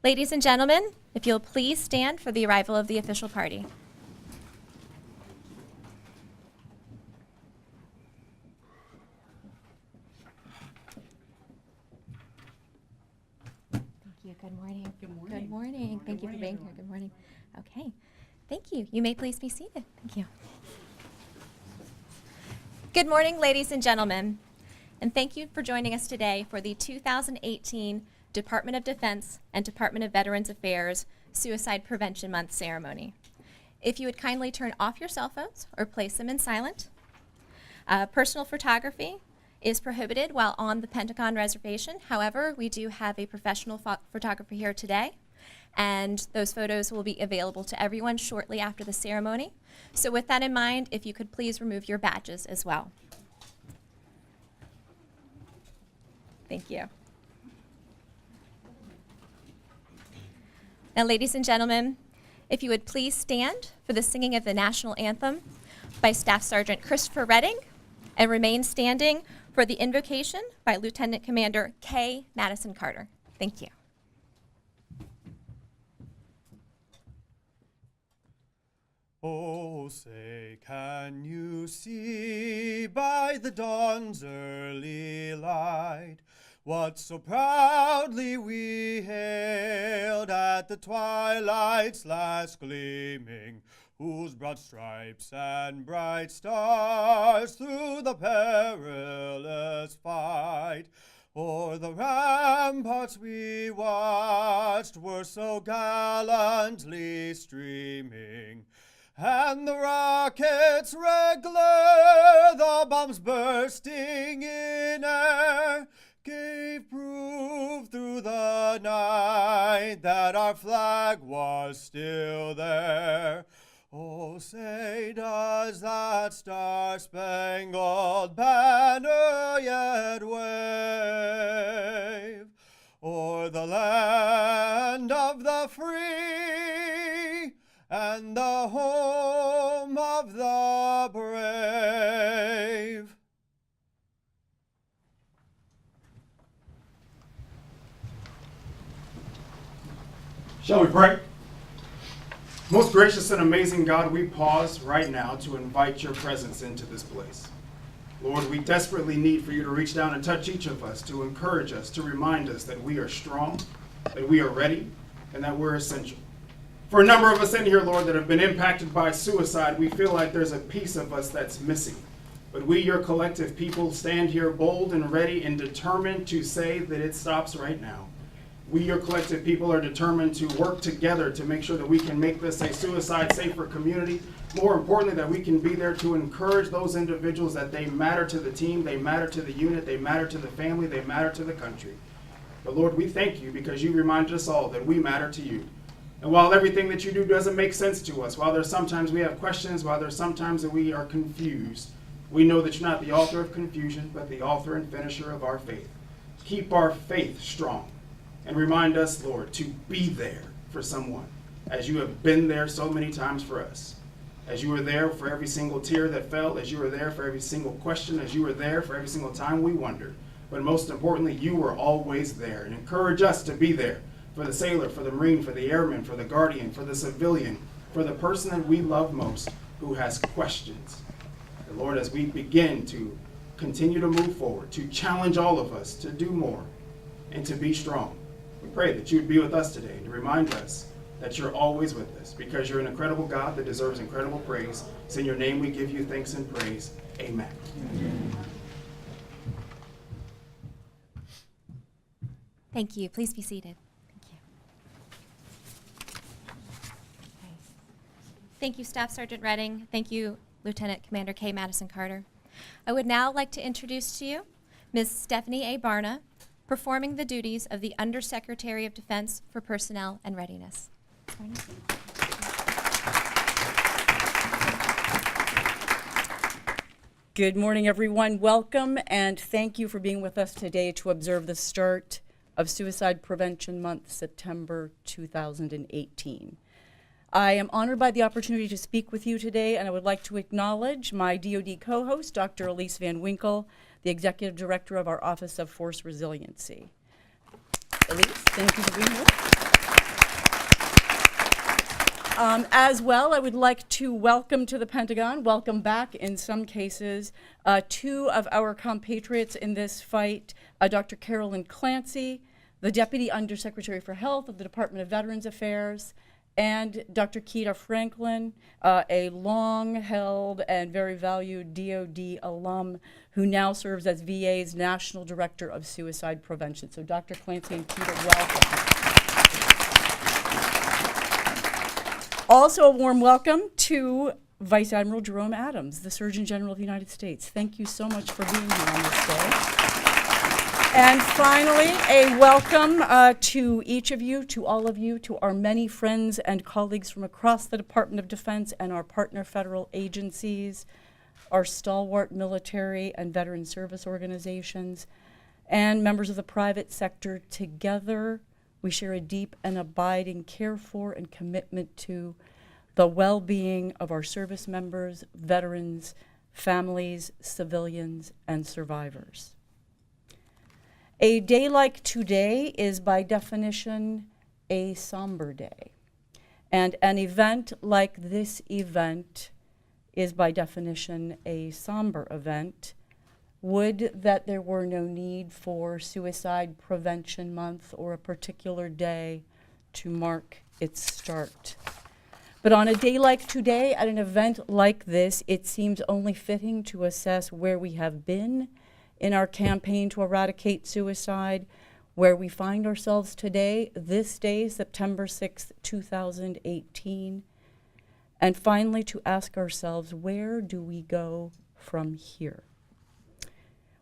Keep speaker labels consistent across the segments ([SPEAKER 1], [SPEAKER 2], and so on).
[SPEAKER 1] Ladies and gentlemen, if you'll please stand for the arrival of the official party. Thank you. Good morning.
[SPEAKER 2] Good morning.
[SPEAKER 1] Good morning. Thank you for being here. Good morning. Okay. Thank you. You may please be seated. Thank you. Good morning, ladies and gentlemen, and thank you for joining us today for the 2018 Department of Defense and Department of Veterans Affairs Suicide Prevention Month ceremony. If you would kindly turn off your cell phones or place them in silent. Personal photography is prohibited while on the Pentagon reservation. However, we do have a professional photographer here today, and those photos will be available to everyone shortly after the ceremony. So with that in mind, if you could please remove your badges as well. Thank you. Now, ladies and gentlemen, if you would please stand for the singing of the national anthem by Staff Sergeant Christopher Redding, and remain standing for the invocation by Lieutenant Commander K. Madison Carter. Thank you.
[SPEAKER 3] Oh, say, can you see by the dawn's early light what so proudly we hailed at the twilight's last gleaming, whose broad stripes and bright stars through the perilous fight o'er the ramparts we watched were so gallantly streaming, and the rockets' red glare, the bombs bursting in air, gave proof through the night that our flag was still there. Oh, say, does that star-spangled banner yet wave o'er the land of the free and the home of the brave?
[SPEAKER 4] Shall we pray? Most gracious and amazing God, we pause right now to invite your presence into this place. Lord, we desperately need for you to reach down and touch each of us, to encourage us, to remind us that we are strong, that we are ready, and that we're essential. For a number of us in here, Lord, that have been impacted by suicide, we feel like there's a piece of us that's missing. But we, your collective people, stand here bold and ready and determined to say that it stops right now. We, your collective people, are determined to work together to make sure that we can make this a suicide-safer community. More importantly, that we can be there to encourage those individuals that they matter to the team, they matter to the unit, they matter to the family, they matter to the country. But Lord, we thank you because you reminded us all that we matter to you. And while everything that you do doesn't make sense to us, while there's sometimes we have questions, while there's sometimes that we are confused, we know that you're not the author of confusion, but the author and finisher of our faith. Keep our faith strong. And remind us, Lord, to be there for someone, as you have been there so many times for us. As you were there for every single tear that fell, as you were there for every single question, as you were there for every single time we wondered. But most importantly, you were always there. And encourage us to be there for the sailor, for the Marine, for the airman, for the guardian, for the civilian, for the person that we love most who has questions. And Lord, as we begin to continue to move forward, to challenge all of us to do more and to be strong, we pray that you would be with us today and to remind us that you're always with us because you're an incredible God that deserves incredible praise. It's in your name we give you thanks and praise. Amen. Amen.
[SPEAKER 1] Thank you. Please be seated. Thank you. Okay. Thank you, Staff Sergeant Redding. Thank you, Lieutenant Commander K. Madison Carter. I would now like to introduce to you Ms. Stephanie A. Barna, performing the duties of the Undersecretary of Defense for Personnel and Readiness.
[SPEAKER 2] Good morning, everyone. Welcome, and thank you for being with us today to observe the start of Suicide Prevention Month, September 2018. I am honored by the opportunity to speak with you today, and I would like to acknowledge my DoD co-host, Dr. Elise Van Winkle, the Executive Director of our Office of Force Resiliency. Elise, thank you for being here. As well, I would like to welcome to the Pentagon, welcome back in some cases, two of our compatriots in this fight, Dr. Carolyn Clancy, the Deputy Undersecretary for Health of the Department of Veterans Affairs, and Dr. Keita Franklin, a long-held and very valued DoD alum who now serves as VA's National Director of Suicide Prevention. So Dr. Clancy and Keita, welcome. Also a warm welcome to Vice Admiral Jerome Adams, the Surgeon General of the United States. Thank you so much for being here on this day. And finally, a welcome to each of you, to all of you, to our many friends and colleagues from across the Department of Defense and our partner federal agencies, our stalwart military and veteran service organizations, and members of the private sector. Together, we share a deep and abiding care for and commitment to the well-being of our service members, veterans, families, civilians, and survivors. A day like today is by definition a somber day. And an event like this event is by definition a somber event. Would that there were no need for Suicide Prevention Month or a particular day to mark its start. But on a day like today, at an event like this, it seems only fitting to assess where we have been in our campaign to eradicate suicide, where we find ourselves today, this day, September 6th, 2018, and finally to ask ourselves, where do we go from here?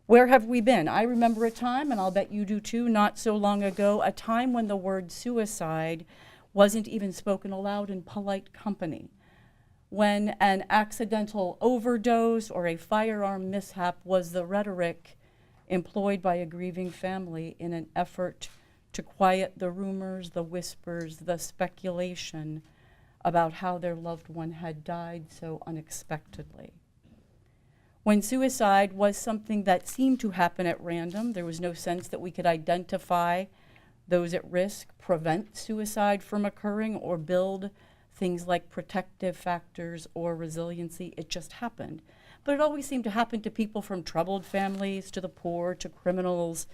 [SPEAKER 2] Where have we been? I remember a time, and I'll bet you do too, not so long ago, a time when the word suicide wasn't even spoken aloud in polite company, when an accidental overdose or a firearm mishap was the rhetoric employed by a grieving family in an effort to quiet the rumors, the whispers, the speculation about how their loved one had died so unexpectedly. When suicide was something that seemed to happen at random, there was no sense that we could identify those at risk, prevent suicide from occurring, or build things like protective factors or resiliency. It just happened. But it always seemed to happen to people from troubled families, to the poor, to criminals,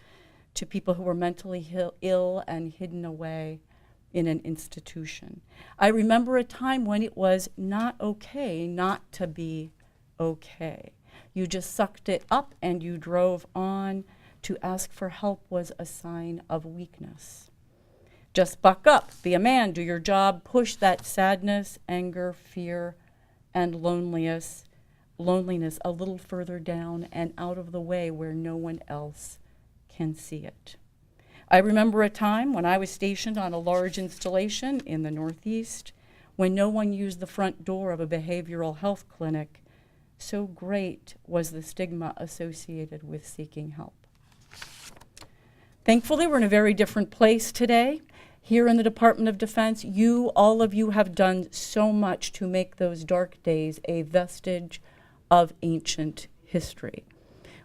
[SPEAKER 2] to people who were mentally ill and hidden away in an institution. I remember a time when it was not okay not to be okay. You just sucked it up and you drove on. To ask for help was a sign of weakness. Just buck up, be a man, do your job, push that sadness, anger, fear, and loneliness a little further down and out of the way where no one else can see it. I remember a time when I was stationed on a large installation in the Northeast when no one used the front door of a behavioral health clinic. So great was the stigma associated with seeking help. Thankfully, we're in a very different place today. Here in the Department of Defense, all of you have done so much to make those dark days a vestige of ancient history.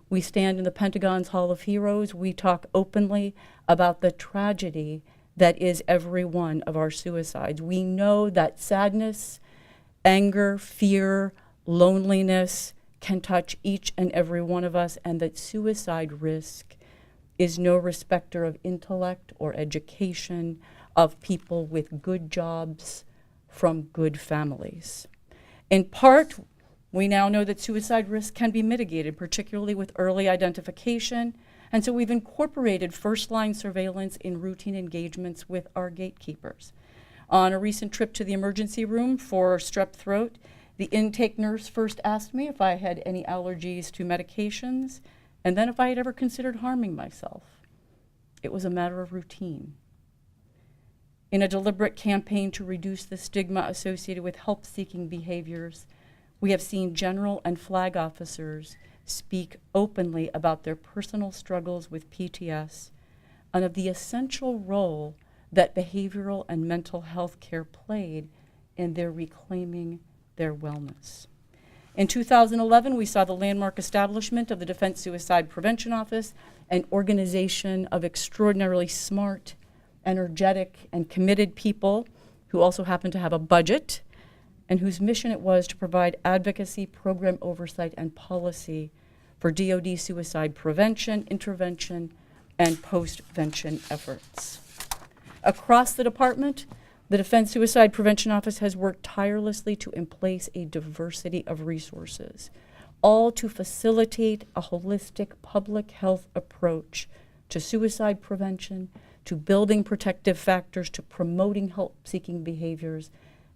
[SPEAKER 2] We stand in the Pentagon's Hall of Heroes. We talk openly about the tragedy that is every one of our suicides. We know that sadness, anger, fear, loneliness can touch each and every one of us, and that suicide risk is no respecter of intellect or education, of people with good jobs from good families. In part, we now know that suicide risk can be mitigated, particularly with early identification, and so we've incorporated first-line surveillance in routine engagements with our gatekeepers. On a recent trip to the emergency room for strep throat, the intake nurse first asked me if I had any allergies to medications, and then if I had ever considered harming myself. It was a matter of routine. In a deliberate campaign to reduce the stigma associated with help-seeking behaviors, we have seen general and flag officers speak openly about their personal struggles with PTS and of the essential role that behavioral and mental health care played in their reclaiming their wellness. In 2011, we saw the landmark establishment of the Defense Suicide Prevention Office, an organization of extraordinarily smart, energetic, and committed people who also happened to have a budget and whose mission it was to provide advocacy, program oversight, and policy for DoD suicide prevention, intervention, and post-vention efforts. Across the department, the Defense Suicide Prevention Office has worked tirelessly to emplace a diversity of resources, all to facilitate a holistic public health approach to suicide prevention, to building protective factors, to promoting help-seeking behaviors,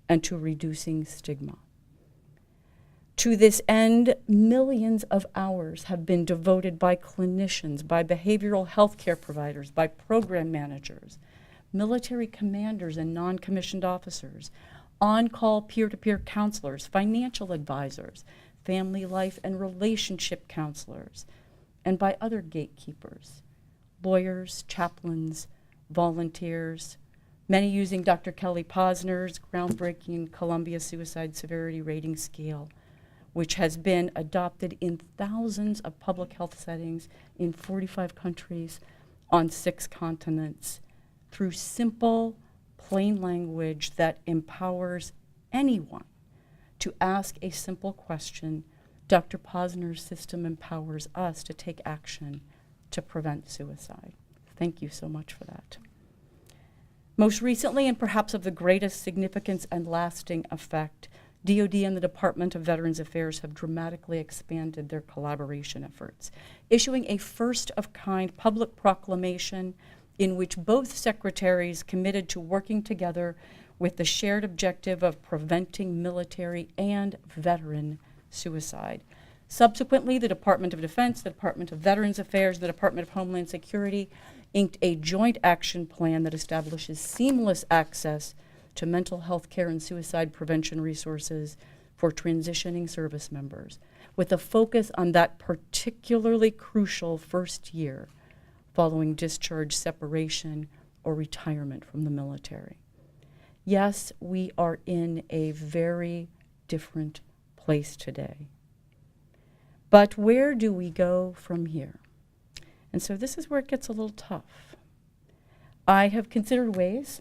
[SPEAKER 2] and to reducing stigma. To this end, millions of hours have been devoted by clinicians, by behavioral health care providers, by program managers, military commanders and non-commissioned officers, on-call peer-to-peer counselors, financial advisors, family life and relationship counselors, and by other gatekeepers, lawyers, chaplains, volunteers, many using Dr. Kelly Posner's groundbreaking Columbia Suicide Severity Rating Scale, which has been adopted in thousands of public health settings in 45 countries on 6 continents, through simple, plain language that empowers anyone to ask a simple question. Dr. Posner's system empowers us to take action to prevent suicide. Thank you so much for that. Most recently, and perhaps of the greatest significance and lasting effect, DoD and the Department of Veterans Affairs have dramatically expanded their collaboration efforts, issuing a first-of-kind public proclamation in which both secretaries committed to working together with the shared objective of preventing military and veteran suicide. Subsequently, the Department of Defense, the Department of Veterans Affairs, the Department of Homeland Security inked a joint action plan that establishes seamless access to mental health care and suicide prevention resources for transitioning service members, with a focus on that particularly crucial first year following discharge, separation, or retirement from the military. Yes, we are in a very different place today. But where do we go from here? And so this is where it gets a little tough. I have considered ways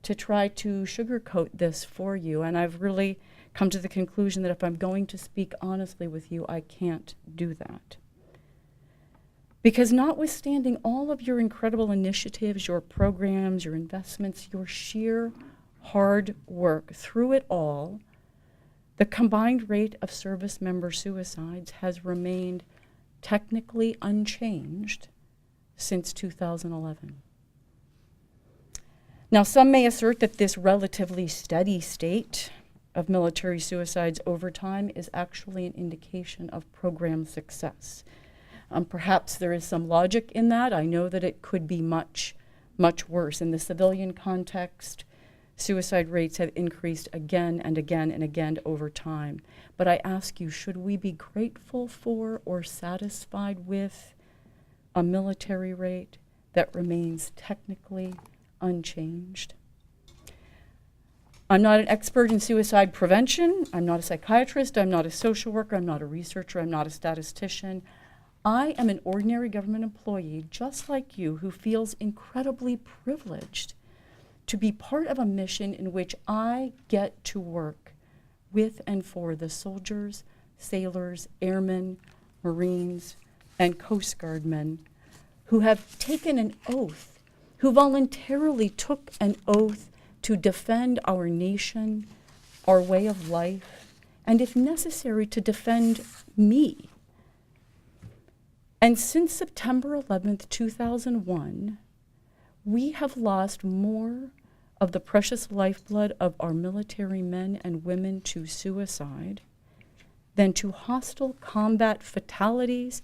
[SPEAKER 2] to try to sugarcoat this for you, and I've really come to the conclusion that if I'm going to speak honestly with you, I can't do that. Because notwithstanding all of your incredible initiatives, your programs, your investments, your sheer hard work, through it all, the combined rate of service member suicides has remained technically unchanged since 2011. Now, some may assert that this relatively steady state of military suicides over time is actually an indication of program success. Perhaps there is some logic in that. I know that it could be much, much worse. In the civilian context, suicide rates have increased again and again and again over time. But I ask you, should we be grateful for or satisfied with a military rate that remains technically unchanged? I'm not an expert in suicide prevention. I'm not a psychiatrist. I'm not a social worker. I'm not a researcher. I'm not a statistician. I am an ordinary government employee, just like you, who feels incredibly privileged to be part of a mission in which I get to work with and for the soldiers, sailors, airmen, Marines, and Coast Guard men who have taken an oath, who voluntarily took an oath to defend our nation, our way of life, and if necessary, to defend me. And since September 11th, 2001, we have lost more of the precious lifeblood of our military men and women to suicide than to hostile combat fatalities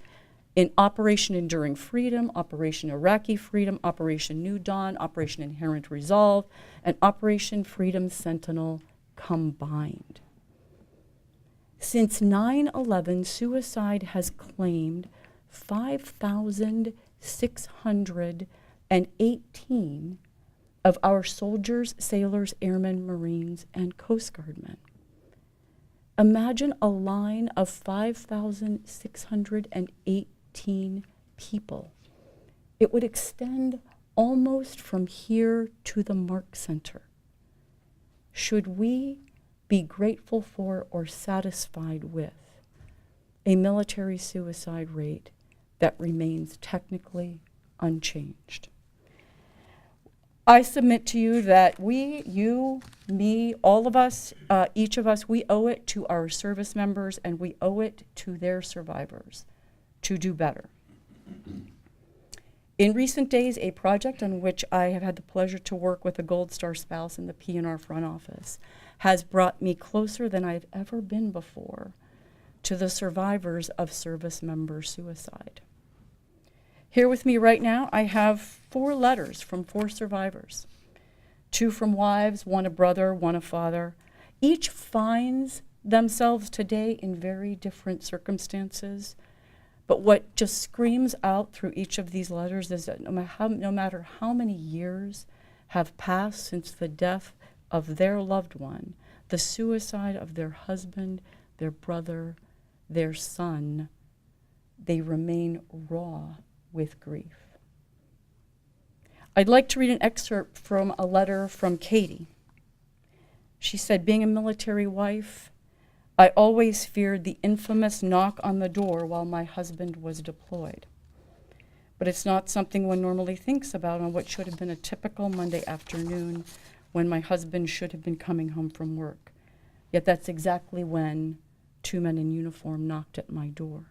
[SPEAKER 2] in Operation Enduring Freedom, Operation Iraqi Freedom, Operation New Dawn, Operation Inherent Resolve, and Operation Freedom Sentinel combined. Since 9/11, suicide has claimed 5,618 of our soldiers, sailors, airmen, Marines, and Coast Guardmen. Imagine a line of 5,618 people. It would extend almost from here to the Mark Center. should we be grateful for or satisfied with a military suicide rate that remains technically unchanged? I submit to you that we, you, me, all of us, each of us, we owe it to our service members and we owe it to their survivors to do better. In recent days, a project on which I have had the pleasure to work with a Gold Star spouse in the P&R front office has brought me closer than I've ever been before to the survivors of service member suicide. Here with me right now, I have 4 letters from 4 survivors. 2 from wives, 1 a brother, 1 a father. Each finds themselves today in very different circumstances. But what just screams out through each of these letters is that no matter how many years have passed since the death of their loved one, the suicide of their husband, their brother, their son, they remain raw with grief. I'd like to read an excerpt from a letter from Katie. She said, being a military wife, I always feared the infamous knock on the door while my husband was deployed. But it's not something one normally thinks about on what should have been a typical Monday afternoon when my husband should have been coming home from work. Yet that's exactly when 2 men in uniform knocked at my door.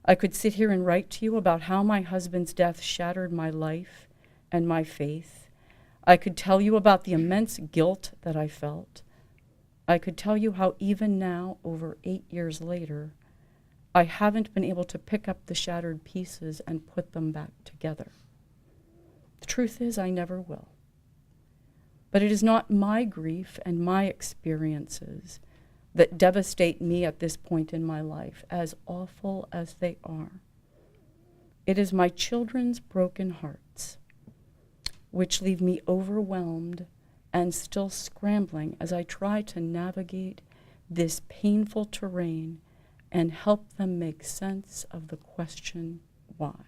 [SPEAKER 2] I could sit here and write to you about how my husband's death shattered my life and my faith. I could tell you about the immense guilt that I felt. I could tell you how even now, over 8 years later, I haven't been able to pick up the shattered pieces and put them back together. The truth is, I never will. But it is not my grief and my experiences that devastate me at this point in my life, as awful as they are. It is my children's broken hearts, which leave me overwhelmed and still scrambling as I try to navigate this painful terrain and help them make sense of the question, why?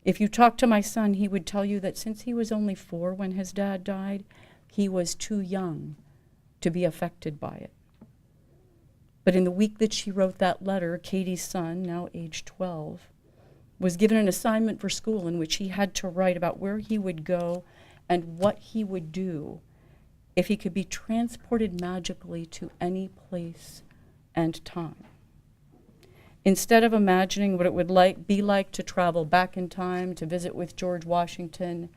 [SPEAKER 2] If you talk to my son, he would tell you that since he was only 4 when his dad died, he was too young to be affected by it. But in the week that she wrote that letter, Katie's son, now age 12, was given an assignment for school in which he had to write about where he would go and what he would do if he could be transported magically to any place and time. Instead of imagining what it would be like to travel back in time to visit with George Washington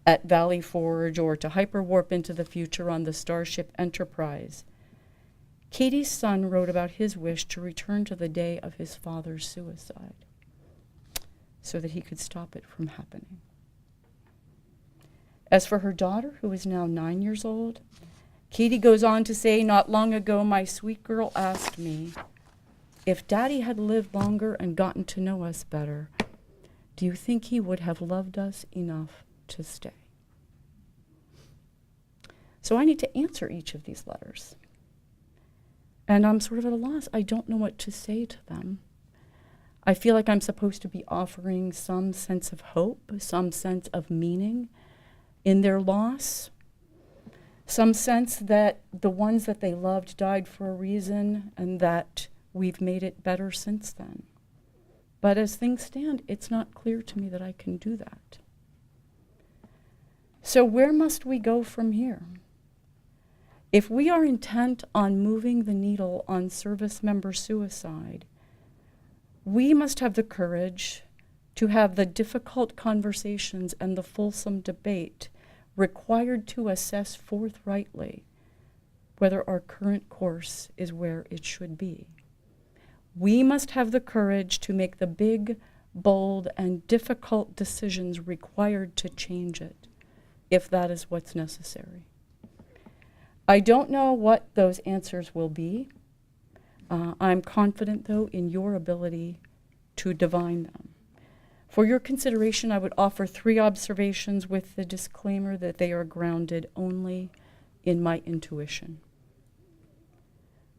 [SPEAKER 2] at Valley Forge or to hyperwarp into the future on the Starship Enterprise, Katie's son wrote about his wish to return to the day of his father's suicide so that he could stop it from happening. As for her daughter, who is now 9 years old, Katie goes on to say, not long ago, my sweet girl asked me, if Daddy had lived longer and gotten to know us better, do you think he would have loved us enough to stay? So I need to answer each of these letters. And I'm sort of at a loss. I don't know what to say to them. I feel like I'm supposed to be offering some sense of hope, some sense of meaning in their loss, some sense that the ones that they loved died for a reason and that we've made it better since then. But as things stand, it's not clear to me that I can do that. So where must we go from here? If we are intent on moving the needle on service member suicide, we must have the courage to have the difficult conversations and the fulsome debate required to assess forthrightly whether our current course is where it should be. We must have the courage to make the big, bold, and difficult decisions required to change it, if that is what's necessary. I don't know what those answers will be. I'm confident, though, in your ability to divine them. For your consideration, I would offer 3 observations with the disclaimer that they are grounded only in my intuition.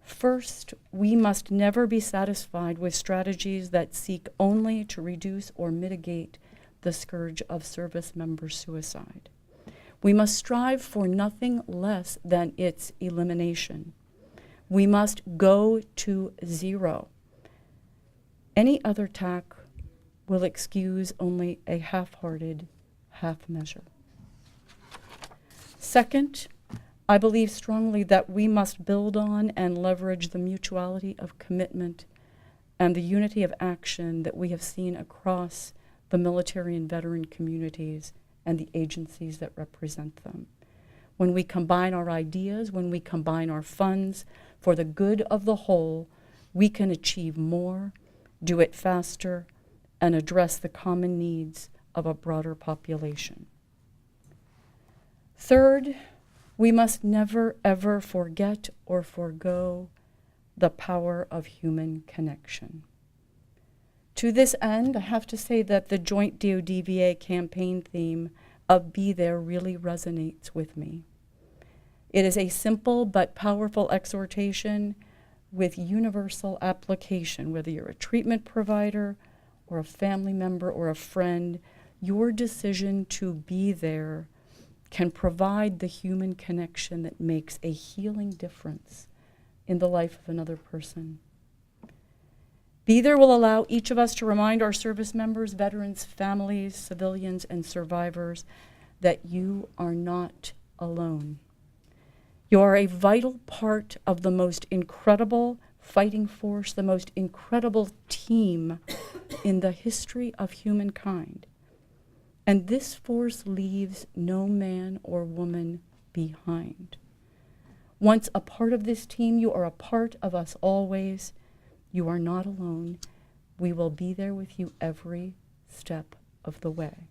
[SPEAKER 2] First, we must never be satisfied with strategies that seek only to reduce or mitigate the scourge of service member suicide. We must strive for nothing less than its elimination. We must go to zero. Any other tack will excuse only a half-hearted half measure. Second, I believe strongly that we must build on and leverage the mutuality of commitment and the unity of action that we have seen across the military and veteran communities and the agencies that represent them. When we combine our ideas, when we combine our funds for the good of the whole, we can achieve more, do it faster, and address the common needs of a broader population. Third, we must never, ever forget or forego the power of human connection. To this end, I have to say that the joint DoD-VA campaign theme of Be There really resonates with me. It is a simple but powerful exhortation with universal application, whether you're a treatment provider or a family member or a friend. Your decision to be there can provide the human connection that makes a healing difference in the life of another person. Be There will allow each of us to remind our service members, veterans, families, civilians, and survivors that you are not alone. You are a vital part of the most incredible fighting force, the most incredible team in the history of humankind. And this force leaves no man or woman behind. Once a part of this team, you are a part of us always. You are not alone. We will be there with you every step of the way.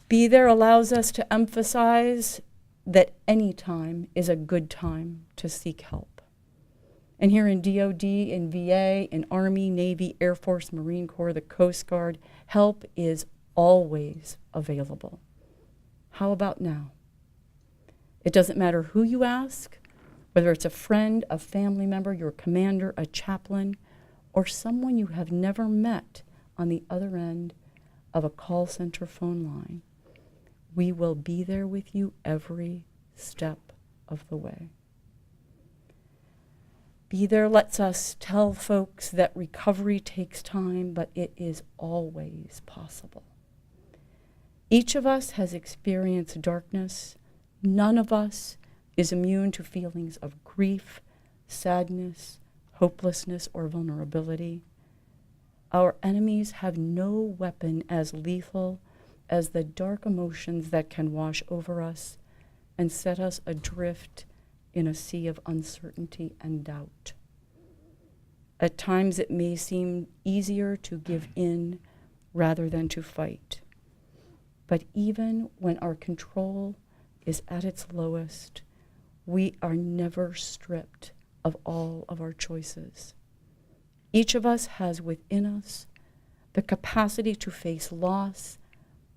[SPEAKER 2] Be There allows us to emphasize that any time is a good time to seek help. And here in DoD, in VA, in Army, Navy, Air Force, Marine Corps, the Coast Guard, help is always available. How about now? It doesn't matter who you ask, whether it's a friend, a family member, your commander, a chaplain, or someone you have never met on the other end of a call center phone line. We will be there with you every step of the way. Be There lets us tell folks that recovery takes time, but it is always possible. Each of us has experienced darkness. None of us is immune to feelings of grief, sadness, hopelessness, or vulnerability. Our enemies have no weapon as lethal as the dark emotions that can wash over us and set us adrift in a sea of uncertainty and doubt. At times it may seem easier to give in rather than to fight. But even when our control is at its lowest, we are never stripped of all of our choices. Each of us has within us the capacity to face loss,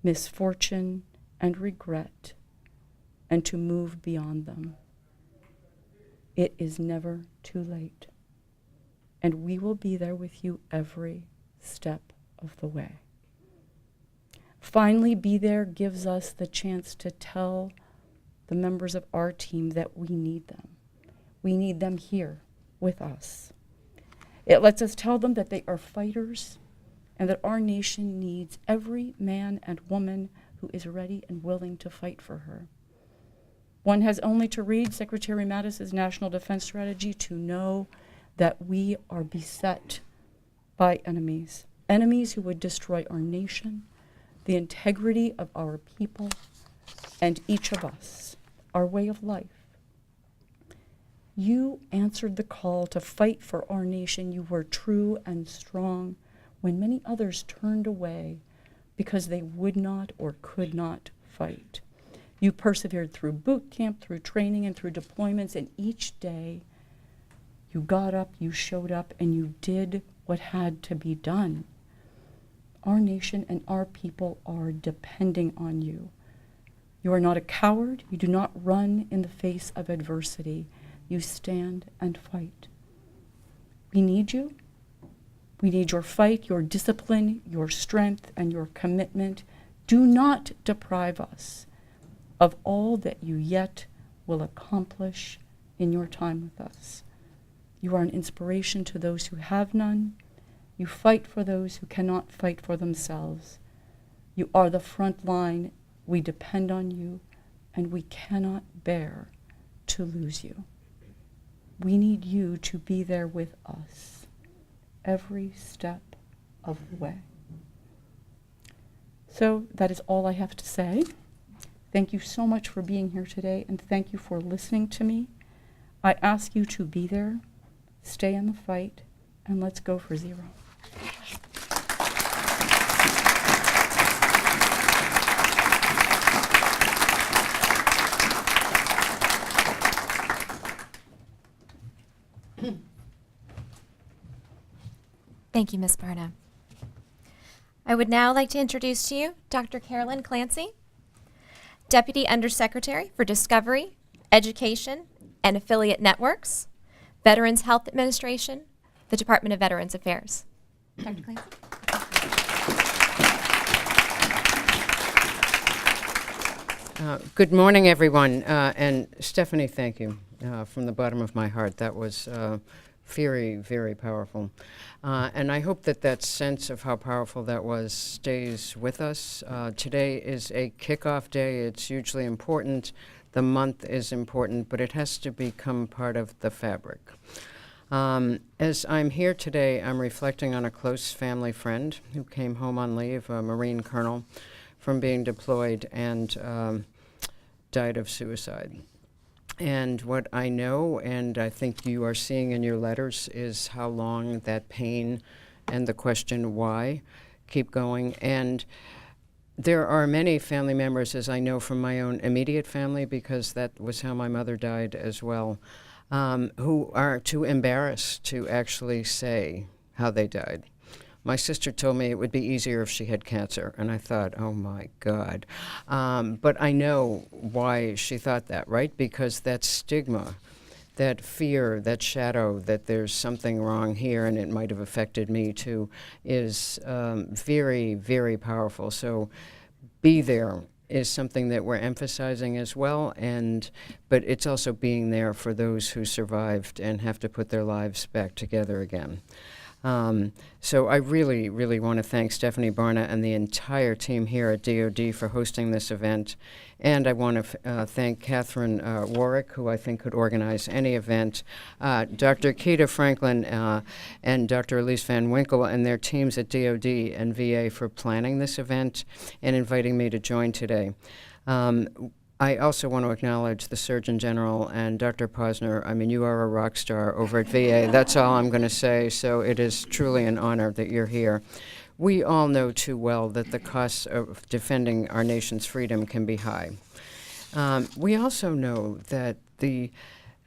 [SPEAKER 2] misfortune, and regret, and to move beyond them. It is never too late, and we will be there with you every step of the way. Finally, Be There gives us the chance to tell the members of our team that we need them. We need them here with us. It lets us tell them that they are fighters and that our nation needs every man and woman who is ready and willing to fight for her. One has only to read Secretary Mattis's National Defense Strategy to know that we are beset by enemies, enemies who would destroy our nation, the integrity of our people, and each of us, our way of life. You answered the call to fight for our nation. You were true and strong when many others turned away because they would not or could not fight. You persevered through boot camp, through training, and through deployments, and each day you got up, you showed up, and you did what had to be done. Our nation and our people are depending on you. You are not a coward. You do not run in the face of adversity. You stand and fight. We need you. We need your fight, your discipline, your strength, and your commitment Do not deprive us of all that you yet will accomplish in your time with us. You are an inspiration to those who have none. You fight for those who cannot fight for themselves. You are the front line. We depend on you, and we cannot bear to lose you. We need you to be there with us every step of the way. So that is all I have to say. Thank you so much for being here today, and thank you for listening to me. I ask you to be there, stay in the fight, and let's go for 0.
[SPEAKER 1] Thank you, Ms. Barna. I would now like to introduce to you Dr. Carolyn Clancy, Deputy Undersecretary for Discovery, Education, and Affiliate Networks, Veterans Health Administration, the Department of Veterans Affairs. Dr. Clancy.
[SPEAKER 5] Good morning, everyone. And Stephanie, thank you from the bottom of my heart. That was very, very powerful. And I hope that that sense of how powerful that was stays with us. Today is a kickoff day. It's hugely important. The month is important, but it has to become part of the fabric. As I'm here today, I'm reflecting on a close family friend who came home on leave, a Marine colonel, from being deployed and died of suicide. And what I know, and I think you are seeing in your letters, is how long that pain and the question why keep going. And there are many family members, as I know from my own immediate family, because that was how my mother died as well, who are too embarrassed to actually say how they died. My sister told me it would be easier if she had cancer, and I thought, oh my God. But I know why she thought that, right? Because that stigma, that fear, that shadow that there's something wrong here and it might have affected me too, is very, very powerful. So be there is something that we're emphasizing as well, but it's also being there for those who survived and have to put their lives back together again. So I really, really want to thank Stephanie Barna and the entire team here at DoD for hosting this event. And I want to thank Catherine Warwick, who I think could organize any event, Dr. Keita Franklin and Dr. Elise Van Winkle and their teams at DoD and VA for planning this event and inviting me to join today. I also want to acknowledge the Surgeon General and Dr. Posner. I mean, you are a rock star over at VA. That's all I'm going to say. So it is truly an honor that you're here. We all know too well that the costs of defending our nation's freedom can be high. We also know that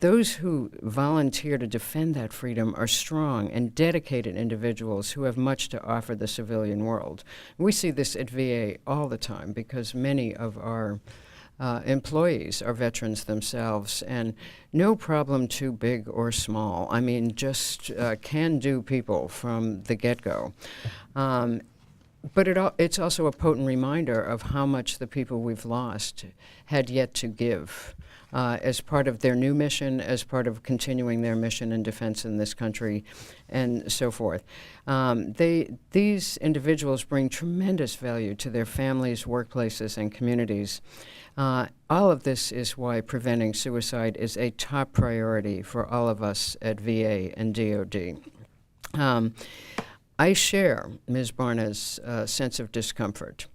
[SPEAKER 5] those who volunteer to defend that freedom are strong and dedicated individuals who have much to offer the civilian world. We see this at VA all the time because many of our employees are veterans themselves, and no problem too big or small. I mean, just can-do people from the get-go. But it's also a potent reminder of how much the people we've lost had yet to give as part of their new mission, as part of continuing their mission in defense in this country, and so forth. These individuals bring tremendous value to their families, workplaces, and communities. All of this is why preventing suicide is a top priority for all of us at VA and DoD. I share Ms. Barna's sense of discomfort.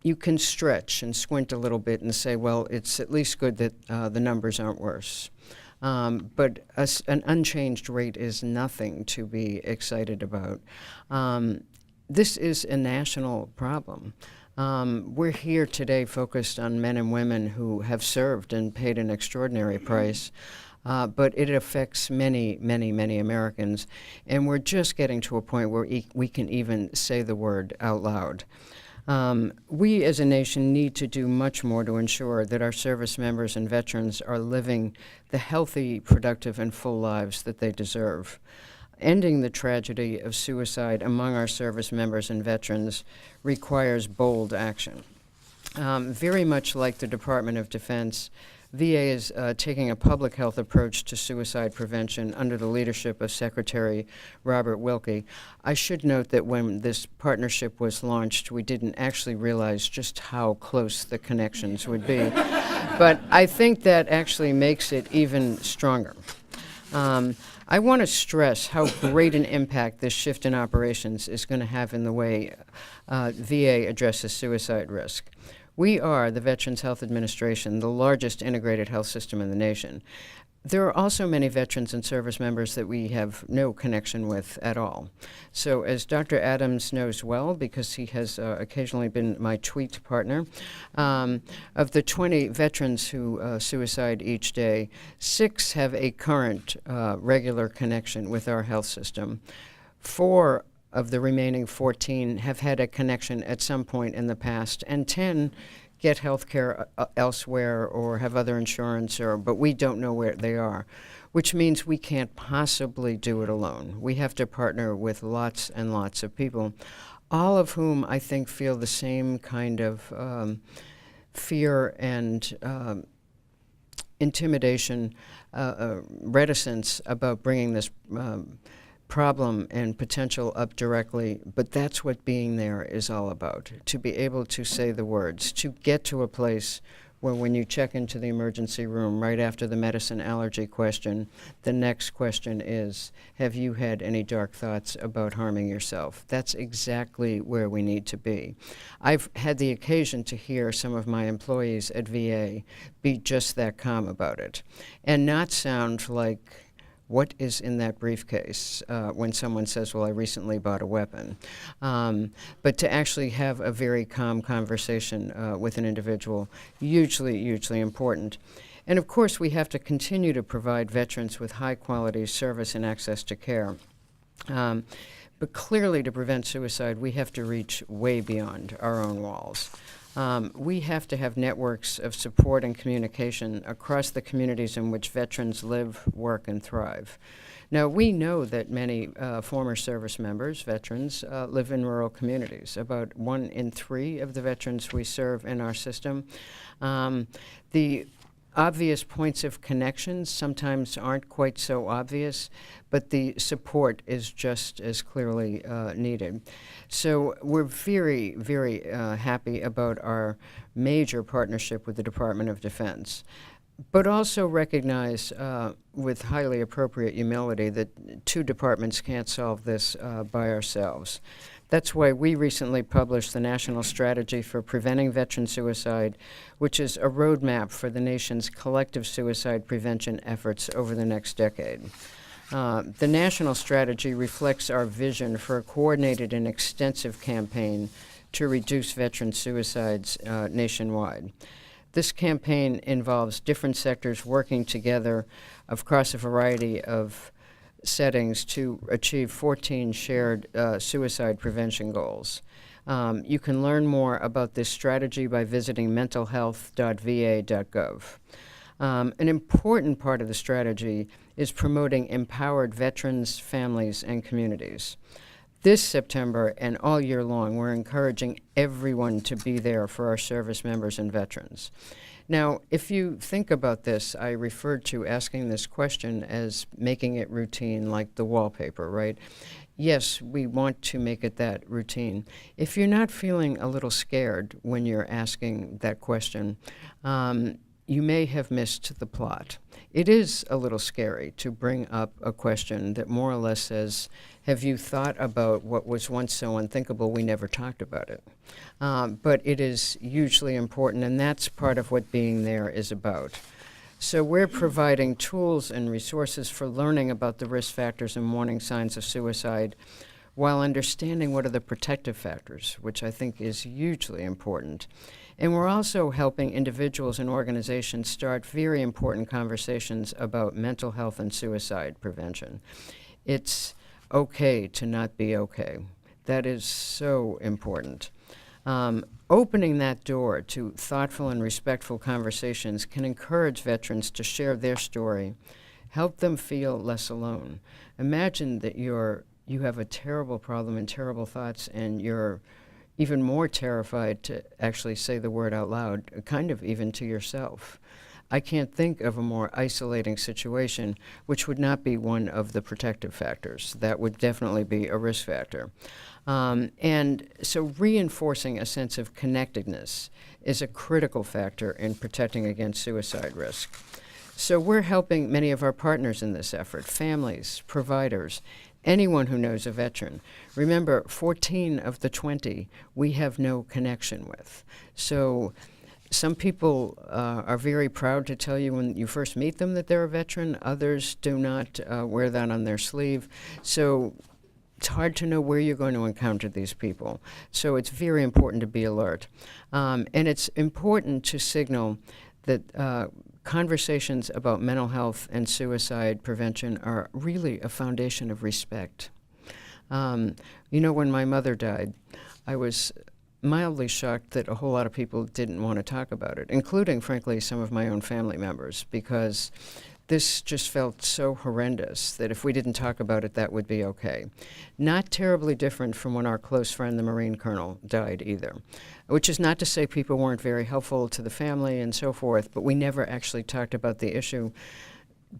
[SPEAKER 5] You can stretch and squint a little bit and say, well, it's at least good that the numbers aren't worse. But an unchanged rate is nothing to be excited about. This is a national problem. We're here today focused on men and women who have served and paid an extraordinary price. But it affects many, many, many Americans. And we're just getting to a point where we can even say the word out loud. We as a nation need to do much more to ensure that our service members and veterans are living the healthy, productive, and full lives that they deserve. Ending the tragedy of suicide among our service members and veterans requires bold action. Very much like the Department of Defense, VA is taking a public health approach to suicide prevention under the leadership of Secretary Robert Wilkie. I should note that when this partnership was launched, we didn't actually realize just how close the connections would be. But I think that actually makes it even stronger. I want to stress how great an impact this shift in operations is going to have in the way VA addresses suicide risk. We are, the Veterans Health Administration, the largest integrated health system in the nation. There are also many veterans and service members that we have no connection with at all. So as Dr. Adams knows well, because he has occasionally been my tweet partner, of the 20 veterans who suicide each day, 6 have a current regular connection with our health system. 4 of the remaining 14 have had a connection at some point in the past, and 10 get health care elsewhere or have other insurance, but we don't know where they are, which means we can't possibly do it alone. We have to partner with lots and lots of people, all of whom I think feel the same kind of fear and intimidation, reticence about bringing this problem and potential up directly, but that's what being there is all about, to be able to say the words, to get to a place where when you check into the emergency room right after the medicine allergy question, the next question is, have you had any dark thoughts about harming yourself? That's exactly where we need to be. I've had the occasion to hear some of my employees at VA be just that calm about it and not sound like, what is in that briefcase when someone says, well, I recently bought a weapon. But to actually have a very calm conversation with an individual, hugely, hugely important. And of course, we have to continue to provide veterans with high quality service and access to care. But clearly, to prevent suicide, we have to reach way beyond our own walls. We have to have networks of support and communication across the communities in which veterans live, work, and thrive. Now, we know that many former service members, veterans, live in rural communities. About 1 in 3 of the veterans we serve in our system. The obvious points of connections sometimes aren't quite so obvious, but the support is just as clearly needed. So we're very, very happy about our major partnership with the Department of Defense, but also recognize with highly appropriate humility that 2 departments can't solve this by ourselves. That's why we recently published the National Strategy for Preventing Veteran Suicide, which is a roadmap for the nation's collective suicide prevention efforts over the next decade. The national strategy reflects our vision for a coordinated and extensive campaign to reduce veteran suicides nationwide. This campaign involves different sectors working together across a variety of settings to achieve 14 shared suicide prevention goals. You can learn more about this strategy by visiting mentalhealth.va.gov. An important part of the strategy is promoting empowered veterans, families, and communities. This September and all year long, we're encouraging everyone to be there for our service members and veterans. Now, if you think about this, I referred to asking this question as making it routine, like the wallpaper, right? Yes, we want to make it that routine. If you're not feeling a little scared when you're asking that question, you may have missed the plot. It is a little scary to bring up a question that more or less says, have you thought about what was once so unthinkable we never talked about it? But it is hugely important, and that's part of what being there is about. So we're providing tools and resources for learning about the risk factors and warning signs of suicide while understanding what are the protective factors, which I think is hugely important. And we're also helping individuals and organizations start very important conversations about mental health and suicide prevention. It's okay to not be okay. That is so important. Opening that door to thoughtful and respectful conversations can encourage veterans to share their story, Help them feel less alone. Imagine that you have a terrible problem and terrible thoughts, and you're even more terrified to actually say the word out loud, kind of even to yourself. I can't think of a more isolating situation, which would not be one of the protective factors. That would definitely be a risk factor. And so reinforcing a sense of connectedness is a critical factor in protecting against suicide risk. So we're helping many of our partners in this effort, families, providers, anyone who knows a veteran. Remember, 14 of the 20 we have no connection with. So some people are very proud to tell you when you first meet them that they're a veteran. Others do not wear that on their sleeve. So it's hard to know where you're going to encounter these people. So it's very important to be alert. And it's important to signal that conversations about mental health and suicide prevention are really a foundation of respect. You know, when my mother died, I was mildly shocked that a whole lot of people didn't want to talk about it, including, frankly, some of my own family members, because this just felt so horrendous that if we didn't talk about it, that would be okay. Not terribly different from when our close friend, the Marine Colonel, died either, which is not to say people weren't very helpful to the family and so forth, but we never actually talked about the issue.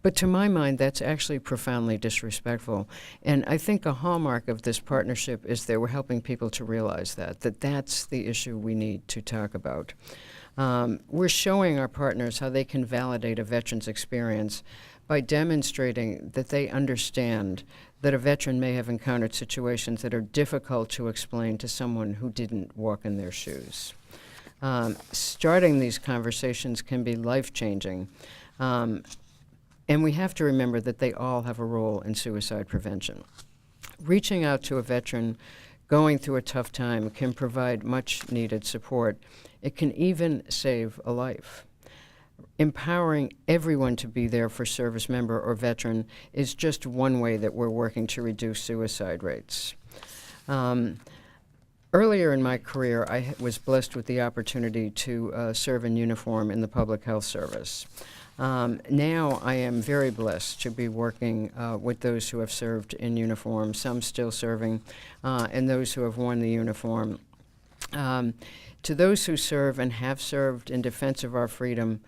[SPEAKER 5] But to my mind, that's actually profoundly disrespectful. And I think a hallmark of this partnership is that we're helping people to realize that that's the issue we need to talk about. We're showing our partners how they can validate a veteran's experience by demonstrating that they understand that a veteran may have encountered situations that are difficult to explain to someone who didn't walk in their shoes. Starting these conversations can be life-changing. And we have to remember that they all have a role in suicide prevention. Reaching out to a veteran going through a tough time can provide much needed support. It can even save a life. Empowering everyone to be there for service member or veteran is just one way that we're working to reduce suicide rates. Earlier in my career, I was blessed with the opportunity to serve in uniform in the public health service. Now I am very blessed to be working with those who have served in uniform, some still serving, and those who have worn the uniform. To those who serve and have served in defense of our freedom,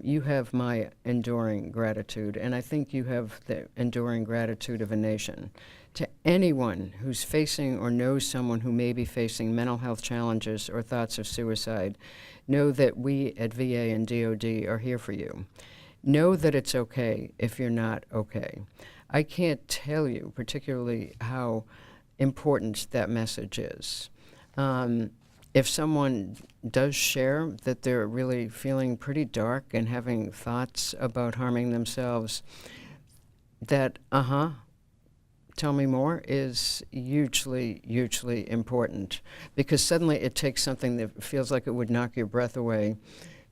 [SPEAKER 5] you have my enduring gratitude, and I think you have the enduring gratitude of a nation. To anyone who's facing or knows someone who may be facing mental health challenges or thoughts of suicide, know that we at VA and DOD are here for you. Know that it's okay if you're not okay. I can't tell you particularly how important that message is. If someone does share that they're really feeling pretty dark and having thoughts about harming themselves, that tell me more is hugely, hugely important, because suddenly it takes something that feels like it would knock your breath away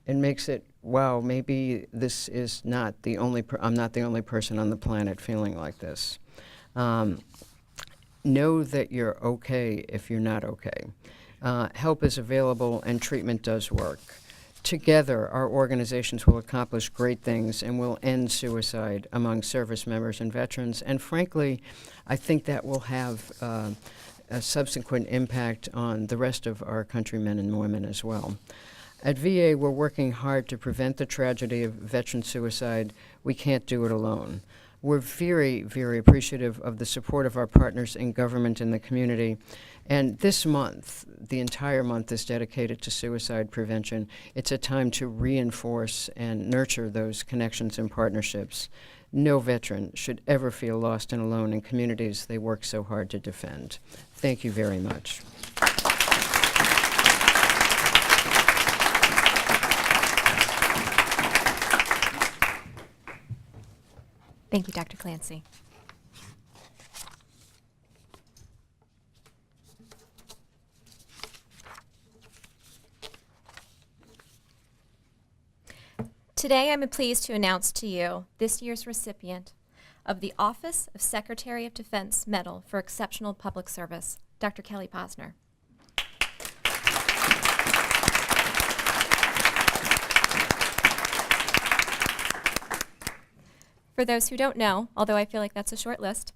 [SPEAKER 5] and makes it, wow, maybe this is not the only, I'm not the only person on the planet feeling like this. Know that you're okay if you're not okay. Help is available and treatment does work. Together, our organizations will accomplish great things and will end suicide among service members and veterans. And frankly, I think that will have a subsequent impact on the rest of our countrymen and women as well. At VA, we're working hard to prevent the tragedy of veteran suicide. We can't do it alone. We're very, very appreciative of the support of our partners in government and the community. And this month, the entire month is dedicated to suicide prevention. It's a time to reinforce and nurture those connections and partnerships. No veteran should ever feel lost and alone in communities they work so hard to defend. Thank you very much.
[SPEAKER 1] Thank you, Dr. Clancy. Today, I'm pleased to announce to you this year's recipient of the Office of Secretary of Defense Medal for Exceptional Public Service, Dr. Kelly Posner. For those who don't know, although I feel like that's a short list,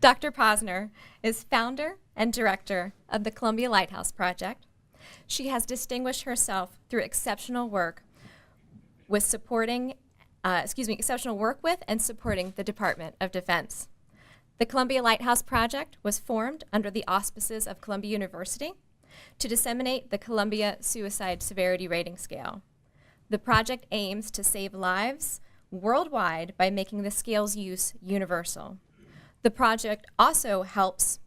[SPEAKER 1] Dr. Posner is founder and director of the Columbia Lighthouse Project. She has distinguished herself through exceptional work with exceptional work with and supporting the Department of Defense. The Columbia Lighthouse Project was formed under the auspices of Columbia University to disseminate the Columbia Suicide Severity Rating Scale. The project aims to save lives worldwide by making the scale's use universal. The project also helps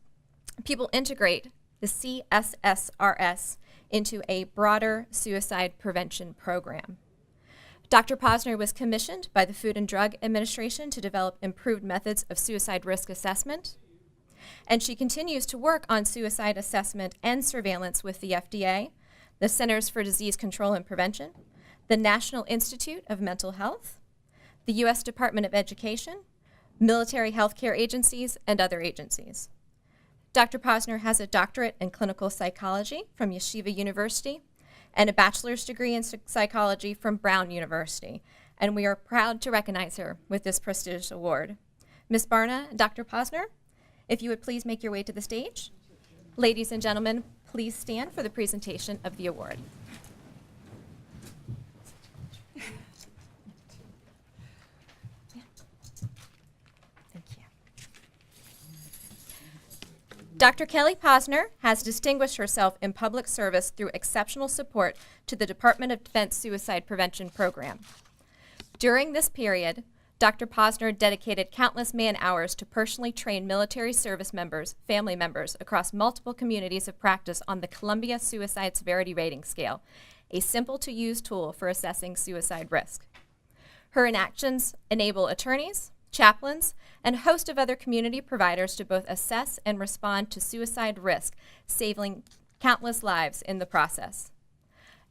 [SPEAKER 1] people integrate the CSSRS into a broader suicide prevention program. Dr. Posner was commissioned by the Food and Drug Administration to develop improved methods of suicide risk assessment, and she continues to work on suicide assessment and surveillance with the FDA, the Centers for Disease Control and Prevention, the National Institute of Mental Health, the U.S. Department of Education, military healthcare agencies, and other agencies. Dr. Posner has a doctorate in clinical psychology from Yeshiva University and a bachelor's degree in psychology from Brown University, and we are proud to recognize her with this prestigious award. Ms. Barna and Dr. Posner, if you would please make your way to the stage. Ladies and gentlemen, please stand for the presentation of the award. Dr. Kelly Posner has distinguished herself in public service through exceptional support to the Department of Defense Suicide Prevention Program. During this period, Dr. Posner dedicated countless man-hours to personally train military service members, family members across multiple communities of practice on the Columbia Suicide Severity Rating Scale, a simple-to-use tool for assessing suicide risk. Her inactions enable attorneys, chaplains, and a host of other community providers to both assess and respond to suicide risk, saving countless lives in the process.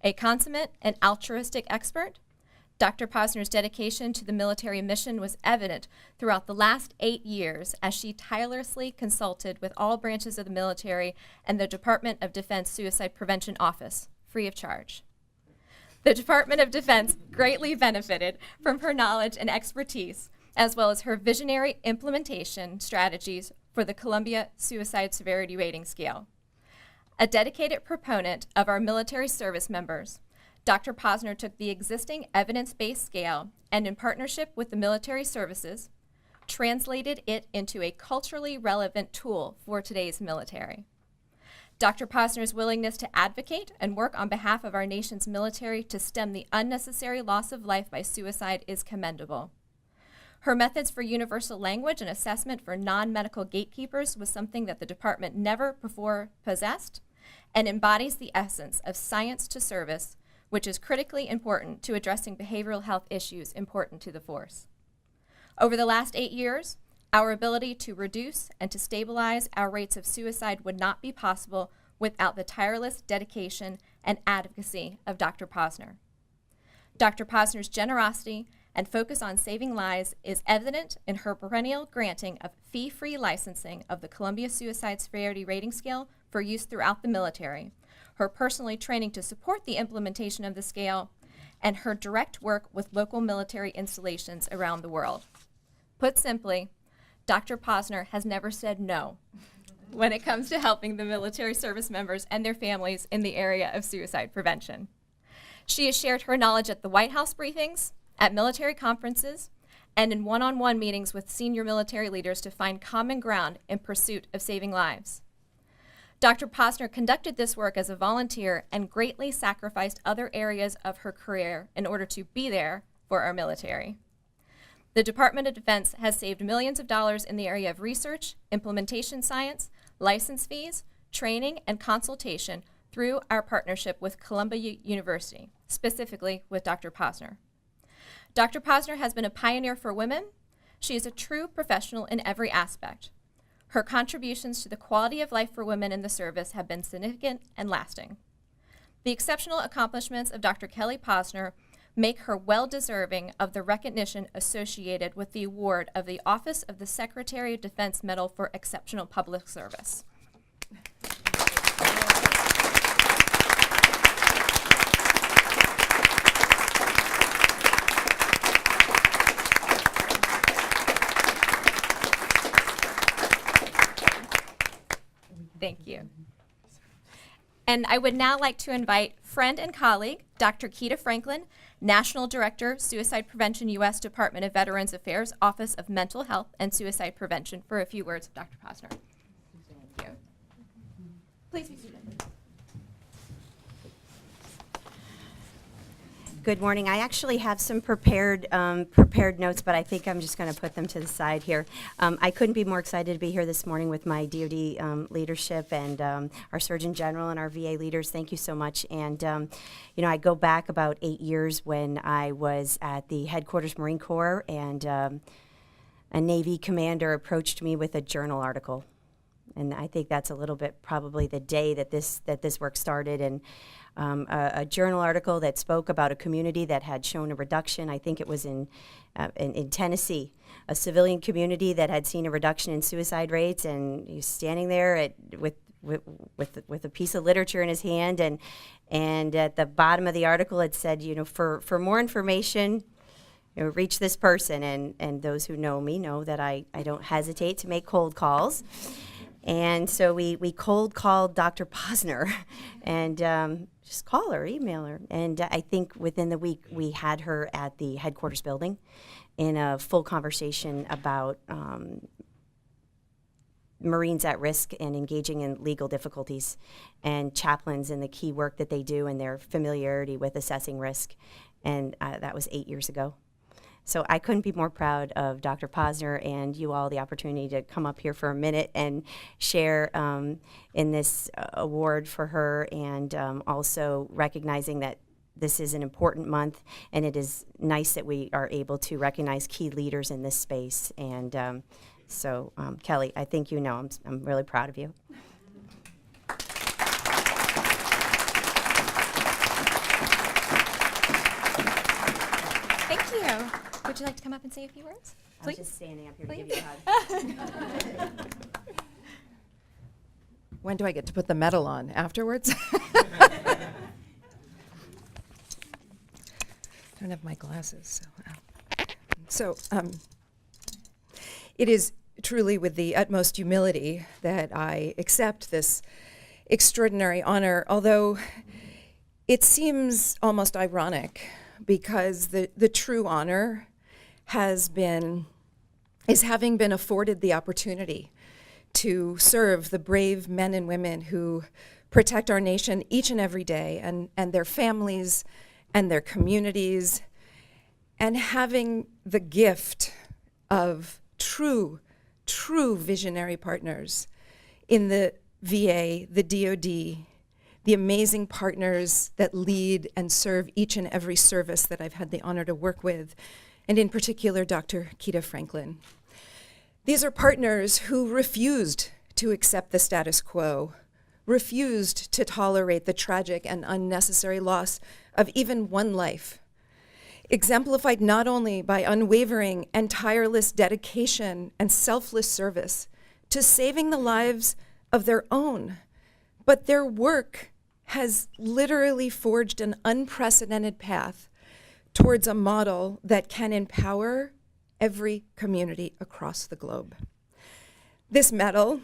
[SPEAKER 1] A consummate and altruistic expert, Dr. Posner's dedication to the military mission was evident throughout the last 8 years as she tirelessly consulted with all branches of the military and the Department of Defense Suicide Prevention Office, free of charge. The Department of Defense greatly benefited from her knowledge and expertise, as well as her visionary implementation strategies for the Columbia Suicide Severity Rating Scale. A dedicated proponent of our military service members, Dr. Posner took the existing evidence-based scale and, in partnership with the military services, translated it into a culturally relevant tool for today's military. Dr. Posner's willingness to advocate and work on behalf of our nation's military to stem the unnecessary loss of life by suicide is commendable. Her methods for universal language and assessment for non-medical gatekeepers was something that the department never before possessed and embodies the essence of science to service, which is critically important to addressing behavioral health issues important to the force. Over the last 8 years, our ability to reduce and to stabilize our rates of suicide would not be possible without the tireless dedication and advocacy of Dr. Posner. Dr. Posner's generosity and focus on saving lives is evident in her perennial granting of fee-free licensing of the Columbia Suicide Severity Rating Scale for use throughout the military, her personally training to support the implementation of the scale, and her direct work with local military installations around the world. Put simply, Dr. Posner has never said no when it comes to helping the military service members and their families in the area of suicide prevention. She has shared her knowledge at the White House briefings, at military conferences, and in one-on-one meetings with senior military leaders to find common ground in pursuit of saving lives. Dr. Posner conducted this work as a volunteer and greatly sacrificed other areas of her career in order to be there for our military. The Department of Defense has saved millions of dollars in the area of research, implementation science, license fees, training, and consultation through our partnership with Columbia University, specifically with Dr. Posner. Dr. Posner has been a pioneer for women. She is a true professional in every aspect. Her contributions to the quality of life for women in the service have been significant and lasting. The exceptional accomplishments of Dr. Kelly Posner make her well-deserving of the recognition associated with the award of the Office of the Secretary of Defense Medal for Exceptional Public Service. Thank you. And I would now like to invite friend and colleague, Dr. Keita Franklin, National Director, Suicide Prevention, U.S. Department of Veterans Affairs, Office of Mental Health and Suicide Prevention, for a few words of Dr. Posner. Thank you. Please be seated.
[SPEAKER 6] Good morning. I actually have some prepared notes, but I think I'm just going to put them to the side here. I couldn't be more excited to be here this morning with my DoD leadership and our Surgeon General and our VA leaders. Thank you so much. And I go back about 8 years when I was at the headquarters Marine Corps, and a Navy commander approached me with a journal article. And I think that's a little bit probably the day that this work started. And a journal article that spoke about a community that had shown a reduction. I think it was in Tennessee, a civilian community that had seen a reduction in suicide rates. And he was standing there with a piece of literature in his hand, and at the bottom of the article it said, for more information, reach this person. And those who know me know that I don't hesitate to make cold calls. And so we cold called Dr. Posner and just call her, email her. And I think within the week we had her at the headquarters building in a full conversation about Marines at risk and engaging in legal difficulties, and chaplains and the key work that they do and their familiarity with assessing risk. And that was 8 years ago. So I couldn't be more proud of Dr. Posner and you all, the opportunity to come up here for a minute and share in this award for her, and also recognizing that this is an important month, and it is nice that we are able to recognize key leaders in this space. And so Kelly, I think I'm really proud of you.
[SPEAKER 1] Thank you. Would you like to come up and say a few words?
[SPEAKER 6] I was just standing up here to give you a hug.
[SPEAKER 7] When do I get to put the medal on? Afterwards? Don't have my glasses. So it is truly with the utmost humility that I accept this extraordinary honor, although it seems almost ironic, because the true honor is having been afforded the opportunity to serve the brave men and women who protect our nation each and every day, and their families and their communities, and having the gift of true visionary partners in the VA, the DoD, the amazing partners that lead and serve each and every service that I've had the honor to work with, and in particular, Dr. Keita Franklin. These are partners who refused to accept the status quo, refused to tolerate the tragic and unnecessary loss of even one life, exemplified not only by unwavering and tireless dedication and selfless service to saving the lives of their own, but their work has literally forged an unprecedented path towards a model that can empower every community across the globe. This medal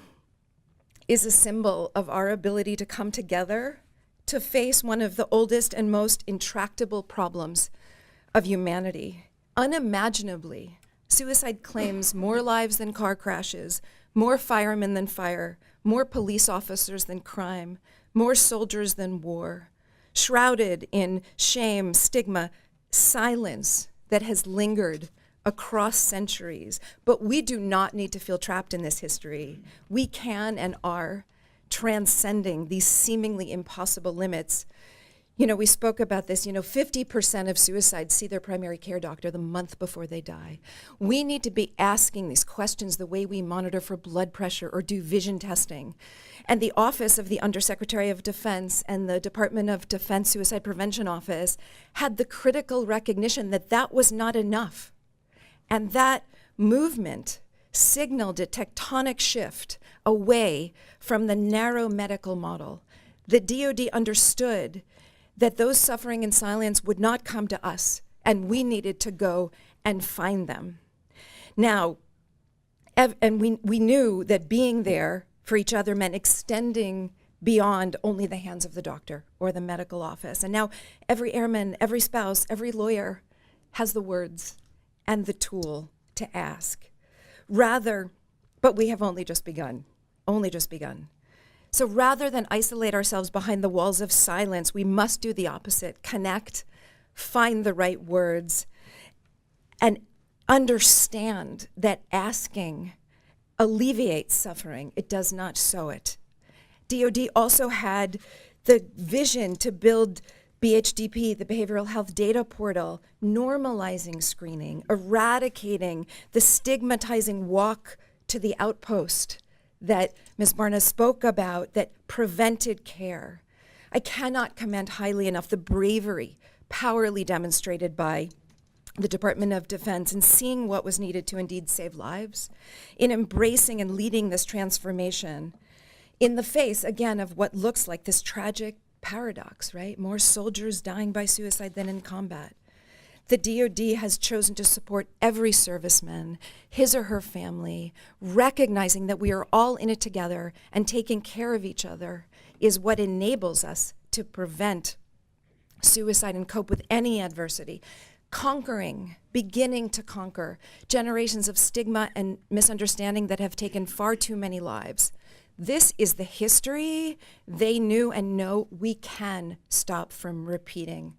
[SPEAKER 7] is a symbol of our ability to come together to face one of the oldest and most intractable problems of humanity. Unimaginably, suicide claims more lives than car crashes, more firemen than fire, more police officers than crime, more soldiers than war, shrouded in shame, stigma, silence that has lingered across centuries. But we do not need to feel trapped in this history. We can and are transcending these seemingly impossible limits. We spoke about this, 50% of suicides see their primary care doctor the month before they die. We need to be asking these questions the way we monitor for blood pressure or do vision testing. And the Office of the Undersecretary of Defense and the Department of Defense Suicide Prevention Office had the critical recognition that that was not enough. And that movement signaled a tectonic shift away from the narrow medical model. The DoD understood that those suffering in silence would not come to us, and we needed to go and find them. Now, and we knew that being there for each other meant extending beyond only the hands of the doctor or the medical office. And now every airman, every spouse, every lawyer has the words and the tool to ask. But we have only just begun. So rather than isolate ourselves behind the walls of silence, we must do the opposite: connect, find the right words, and understand that asking alleviates suffering. It does not sow it. DoD also had the vision to build BHDP, the Behavioral Health Data Portal, normalizing screening, eradicating the stigmatizing walk to the outpost that Ms. Barna spoke about that prevented care. I cannot commend highly enough the bravery powerfully demonstrated by the Department of Defense in seeing what was needed to indeed save lives, in embracing and leading this transformation in the face, again, of what looks like this tragic paradox, right? More soldiers dying by suicide than in combat. The DoD has chosen to support every serviceman, his or her family, recognizing that we are all in it together, and taking care of each other is what enables us to prevent suicide and cope with any adversity. Beginning to conquer generations of stigma and misunderstanding that have taken far too many lives. This is the history they knew and know we can stop from repeating.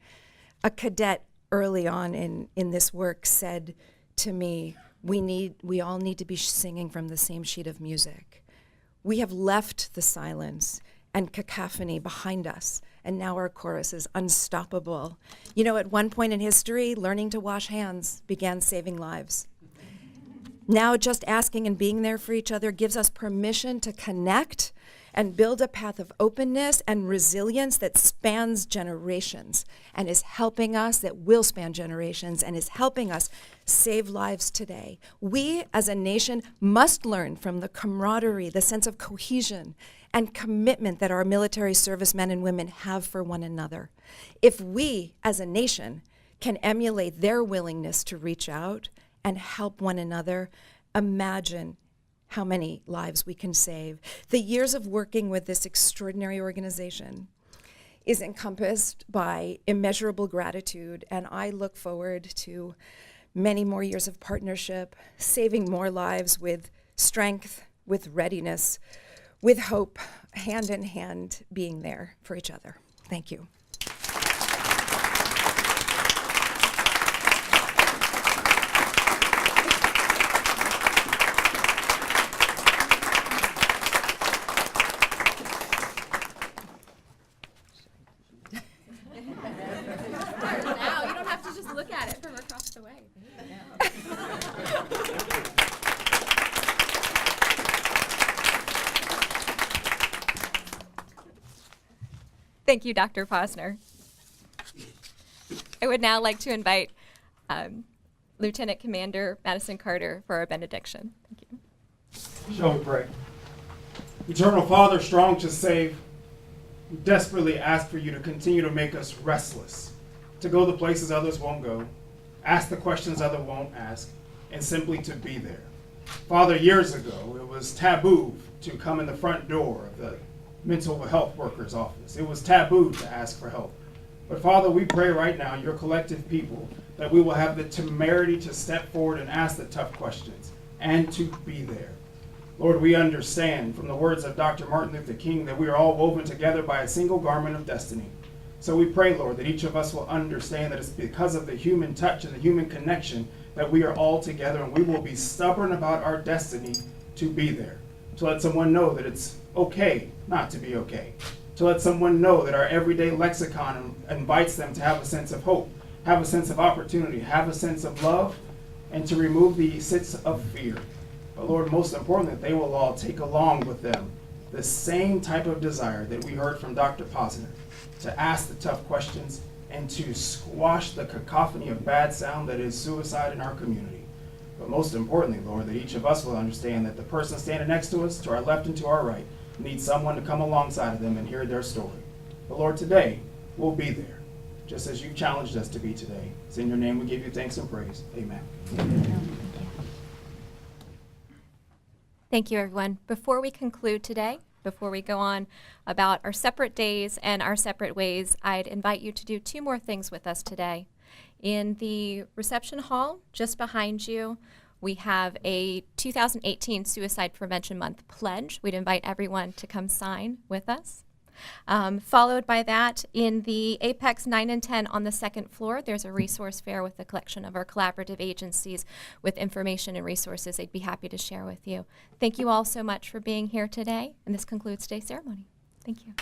[SPEAKER 7] A cadet early on in this work said to me, we all need to be singing from the same sheet of music. We have left the silence and cacophony behind us, and now our chorus is unstoppable. You know, at one point in history, learning to wash hands began saving lives. Now just asking and being there for each other gives us permission to connect and build a path of openness and resilience that spans generations and is helping us, that will span generations, and is helping us save lives today. We as a nation must learn from the camaraderie, the sense of cohesion and commitment that our military servicemen and women have for one another. If we as a nation can emulate their willingness to reach out and help one another, imagine how many lives we can save. The years of working with this extraordinary organization is encompassed by immeasurable gratitude, and I look forward to many more years of partnership, saving more lives with strength, with readiness, with hope, hand in hand, being there for each other. Thank you.
[SPEAKER 1] Now you don't have to just look at it from across the way. Thank you, Dr. Posner. I would now like to invite Lieutenant Commander Madison Carter for our benediction. Thank you.
[SPEAKER 4] Shall we pray? Eternal Father, strong to save, we desperately ask for you to continue to make us restless, to go the places others won't go, ask the questions others won't ask, and simply to be there. Father, years ago, it was taboo to come in the front door of the mental health worker's office. It was taboo to ask for help. But Father, we pray right now, your collective people, that we will have the temerity to step forward and ask the tough questions and to be there. Lord, we understand from the words of Dr. Martin Luther King that we are all woven together by a single garment of destiny. So we pray, Lord, that each of us will understand that it's because of the human touch and the human connection that we are all together, and we will be stubborn about our destiny to be there, to let someone know that it's okay not to be okay, to let someone know that our everyday lexicon invites them to have a sense of hope, have a sense of opportunity, have a sense of love, and to remove the sense of fear. But Lord, most importantly, they will all take along with them the same type of desire that we heard from Dr. Posner, to ask the tough questions and to squash the cacophony of bad sound that is suicide in our community. But most importantly, Lord, that each of us will understand that the person standing next to us, to our left and to our right, needs someone to come alongside of them and hear their story. But Lord, today, we'll be there, just as you've challenged us to be today. It's in your name we give you thanks and praise. Amen.
[SPEAKER 1] Thank you, everyone. Before we conclude today, before we go on about our separate days and our separate ways, I'd invite you to do two more things with us today. In the reception hall, just behind you, we have a 2018 Suicide Prevention Month pledge. We'd invite everyone to come sign with us. Followed by that, in the Apex 9 and 10 on the second floor, there's a resource fair with a collection of our collaborative agencies with information and resources they'd be happy to share with you. Thank you all so much for being here today, and this concludes today's ceremony. Thank you.